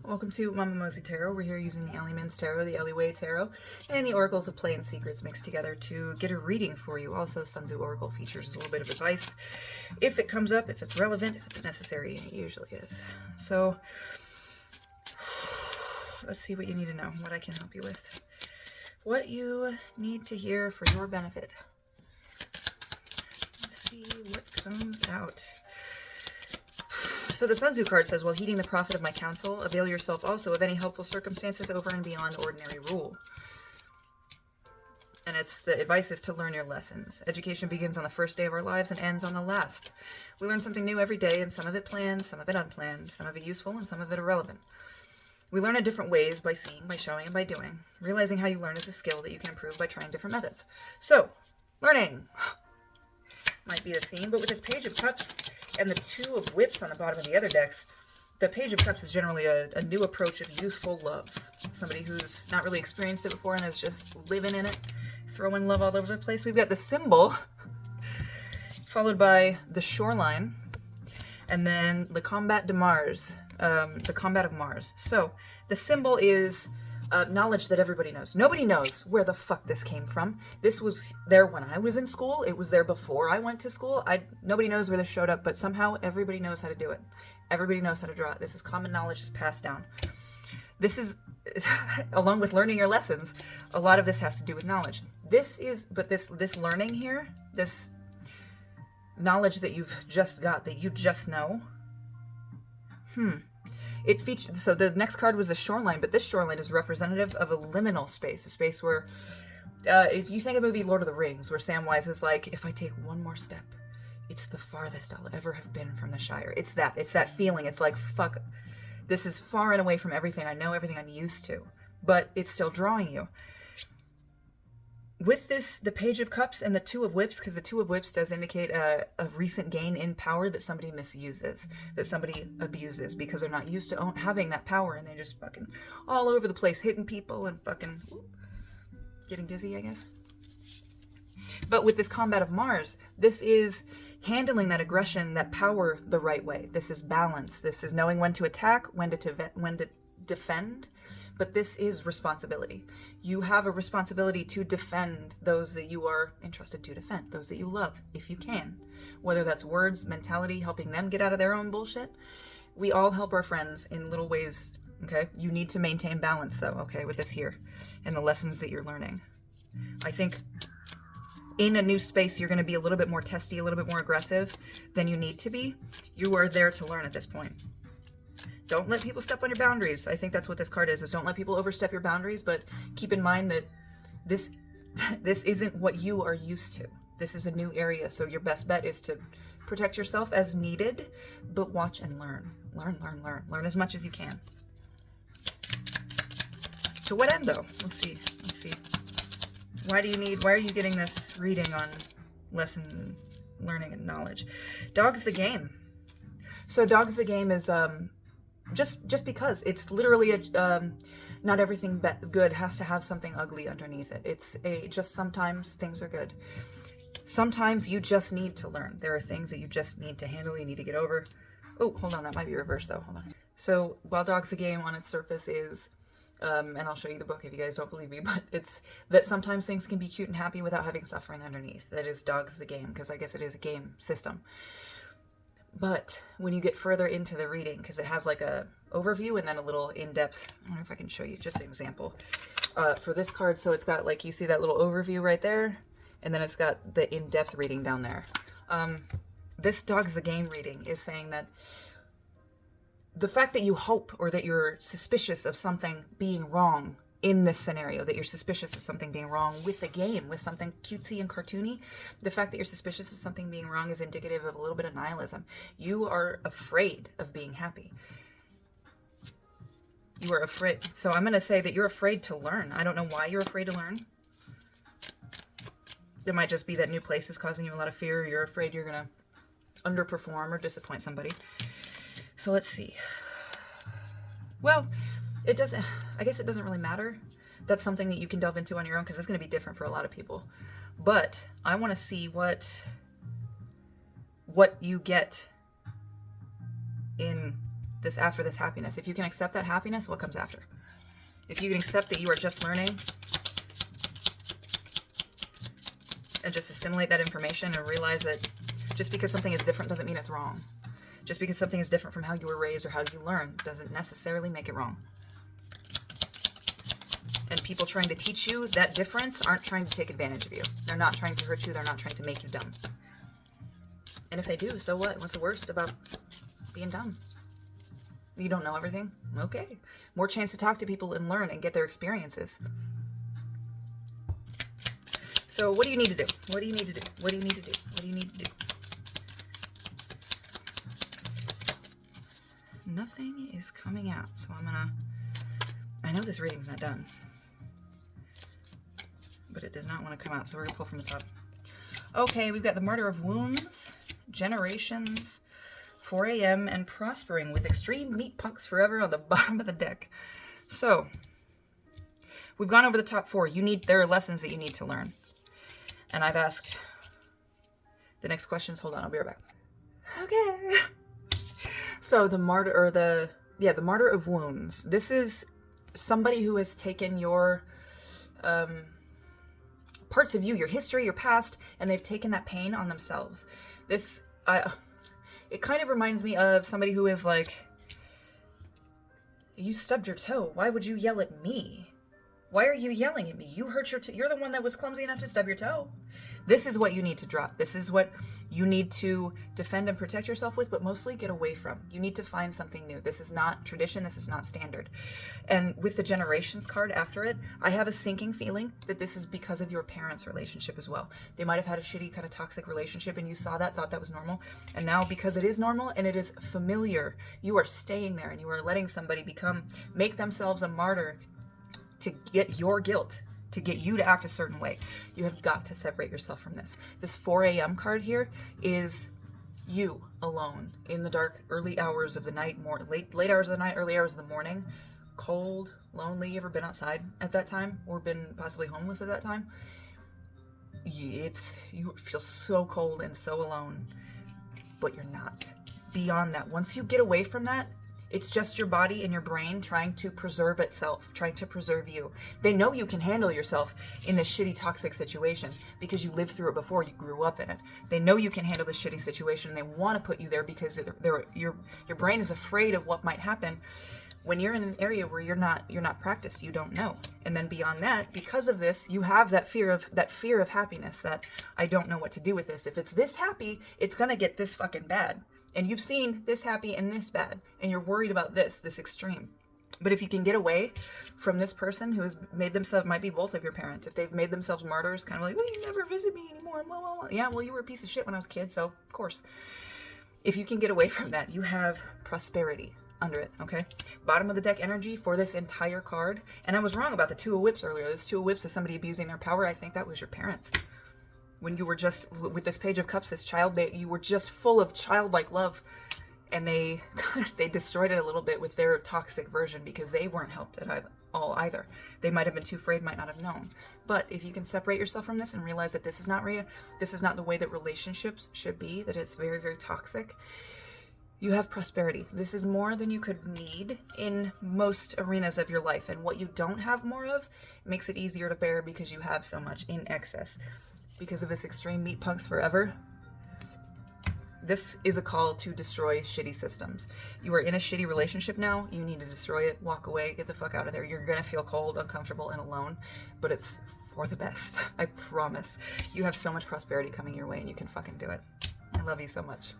Welcome to Mama Mosey Tarot. We're here using the Ellie Min's Tarot, the Ellie Way Tarot, and the Oracles of Play and Secrets mixed together to get a reading for you. Also, Sun Tzu Oracle features a little bit of advice if it comes up, if it's relevant, if it's necessary, and it usually is. So, let's see what you need to know, what I can help you with. What you need to hear for your benefit. Let's see what comes out. So the Sun Tzu card says, while heeding the profit of my counsel, avail yourself also of any helpful circumstances over and beyond ordinary rule. And the advice is to learn your lessons. Education begins on the first day of our lives and ends on the last. We learn something new every day, and some of it planned, some of it unplanned, some of it useful, and some of it irrelevant. We learn in different ways, by seeing, by showing, and by doing. Realizing how you learn is a skill that you can improve by trying different methods. So, learning might be the theme, but with this Page of Cups and the Two of Whips on the bottom of the other decks, the Page of Cups is generally a new approach of youthful love. Somebody who's not really experienced it before and is just living in it, throwing love all over the place. We've got the Symbol, followed by the Shoreline, and then the Combat de Mars, the Combat of Mars. So, the Symbol is knowledge that everybody knows. Nobody knows where the fuck this came from. This was there when I was in school. It was there before I went to school. Nobody knows where this showed up, but somehow everybody knows how to do it. Everybody knows how to draw it. This is common knowledge just passed down. This is, along with learning your lessons, a lot of this has to do with knowledge. This learning here, this knowledge that you've just got, that you just know, it features, so the next card was a shoreline, but this shoreline is representative of a liminal space, a space where, if you think of the movie Lord of the Rings, where Samwise is like, if I take one more step, it's the farthest I'll ever have been from the Shire. It's that feeling. It's like, fuck, this is far and away from everything I know, everything I'm used to, but it's still drawing you. With this, the Page of Cups and the Two of Whips, because the Two of Whips does indicate a recent gain in power that somebody misuses, that somebody abuses, because they're not used to having that power, and they're just fucking all over the place, hitting people and fucking getting dizzy, I guess. But with this Combat of Mars, this is handling that aggression, that power the right way. This is balance. This is knowing when to attack, when to defend. But this is responsibility. You have a responsibility to defend those that you are entrusted to defend, those that you love, if you can. Whether that's words, mentality, helping them get out of their own bullshit. We all help our friends in little ways, okay? You need to maintain balance, though, okay, with this here, and the lessons that you're learning. I think in a new space, you're going to be a little bit more testy, a little bit more aggressive than you need to be. You are there to learn at this point. Don't let people step on your boundaries. I think that's what this card is don't let people overstep your boundaries, but keep in mind that this isn't what you are used to. This is a new area, so your best bet is to protect yourself as needed, but watch and learn. Learn as much as you can. To what end, though? Let's see. Why are you getting this reading on lessons and learning and knowledge? Dog's the Game. So Dog's the Game is, just because it's literally not everything good has to have something ugly underneath it. It's just sometimes things are good. Sometimes you just need to learn. There are things that you just need to handle, you need to get over. Oh, hold on, that might be reversed though. Hold on. So while Dog's the Game on its surface is, and I'll show you the book if you guys don't believe me, but it's that sometimes things can be cute and happy without having suffering underneath. That is Dog's the Game, because I guess it is a game system. But when you get further into the reading, because it has like a overview and then a little in-depth, I don't know if I can show you just an example for this card. So it's got, like, you see that little overview right there, and then it's got the in-depth reading down there. This Dog's the Game reading is saying that the fact that you hope or that you're suspicious of something being wrong in this scenario, that you're suspicious of something being wrong with a game, with something cutesy and cartoony, the fact that you're suspicious of something being wrong is indicative of a little bit of nihilism. You are afraid of being happy. You are afraid. So I'm going to say that you're afraid to learn. I don't know why you're afraid to learn. It might just be that new place is causing you a lot of fear. You're afraid you're going to underperform or disappoint somebody. So let's see. Well, I guess it doesn't really matter. That's something that you can delve into on your own, because it's going to be different for a lot of people. But I want to see what you get in this after this happiness. If you can accept that happiness, what comes after? If you can accept that you are just learning and just assimilate that information and realize that just because something is different doesn't mean it's wrong. Just because something is different from how you were raised or how you learn doesn't necessarily make it wrong. And people trying to teach you that difference aren't trying to take advantage of you. They're not trying to hurt you. They're not trying to make you dumb. And if they do, so what? What's the worst about being dumb? You don't know everything? Okay. More chance to talk to people and learn and get their experiences. So what do you need to do? What do you need to do? What do you need to do? What do you need to do? Nothing is coming out. So I know this reading's not done, but it does not want to come out. So we're going to pull from the top. Okay, we've got the Martyr of Wounds, Generations, 4 a.m., and Prospering with Extreme Meat Punks Forever on the bottom of the deck. So, we've gone over the top 4. There are lessons that you need to learn. And I've asked the next questions. Hold on, I'll be right back. Okay. So, the Martyr of Wounds. This is somebody who has taken your parts of you, your history, your past, and they've taken that pain on themselves. It kind of reminds me of somebody who is like, you stubbed your toe. Why would you yell at me? Why are you yelling at me? You hurt your toe. You're the one that was clumsy enough to stub your toe. This is what you need to drop. This is what you need to defend and protect yourself with, but mostly get away from. You need to find something new. This is not tradition. This is not standard. And with the Generations card after it, I have a sinking feeling that this is because of your parents' relationship as well. They might have had a shitty kind of toxic relationship and you saw that, thought that was normal. And now because it is normal and it is familiar, you are staying there and you are letting somebody make themselves a martyr to get your guilt, to get you to act a certain way. You have got to separate yourself from this. This 4 a.m. card here is you alone in the dark, early hours of the night, late hours of the night, early hours of the morning, cold, lonely. You ever been outside at that time or been possibly homeless at that time? You feel so cold and so alone, but you're not. Beyond that, once you get away from that, it's just your body and your brain trying to preserve itself, trying to preserve you. They know you can handle yourself in this shitty, toxic situation because you lived through it before, you grew up in it. They know you can handle this shitty situation and they want to put you there because your brain is afraid of what might happen when you're in an area where you're not practiced, you don't know. And then beyond that, because of this, you have that fear of happiness, that I don't know what to do with this. If it's this happy, it's gonna get this fucking bad. And you've seen this happy and this bad, and you're worried about this extreme. But if you can get away from this person who has made themselves, might be both of your parents, if they've made themselves martyrs, kind of like, oh, you never visit me anymore, blah, blah, blah. Yeah, well, you were a piece of shit when I was a kid, so of course. If you can get away from that, you have prosperity under it, okay? Bottom of the deck energy for this entire card. And I was wrong about the Two of Whips earlier. This Two of Whips is somebody abusing their power. I think that was your parents. When you were just, with this Page of Cups, this child, you were just full of childlike love. And they destroyed it a little bit with their toxic version because they weren't helped at all either. They might have been too afraid, might not have known. But if you can separate yourself from this and realize that this is not the way that relationships should be, that it's very, very toxic, you have prosperity. This is more than you could need in most arenas of your life. And what you don't have more of makes it easier to bear because you have so much in excess. Because of this extreme meat punks forever, this is a call to destroy shitty systems. You are in a shitty relationship now. You need to destroy it, walk away, get the fuck out of there. You're going to feel cold, uncomfortable, and alone, but it's for the best. I promise. You have so much prosperity coming your way and you can fucking do it. I love you so much.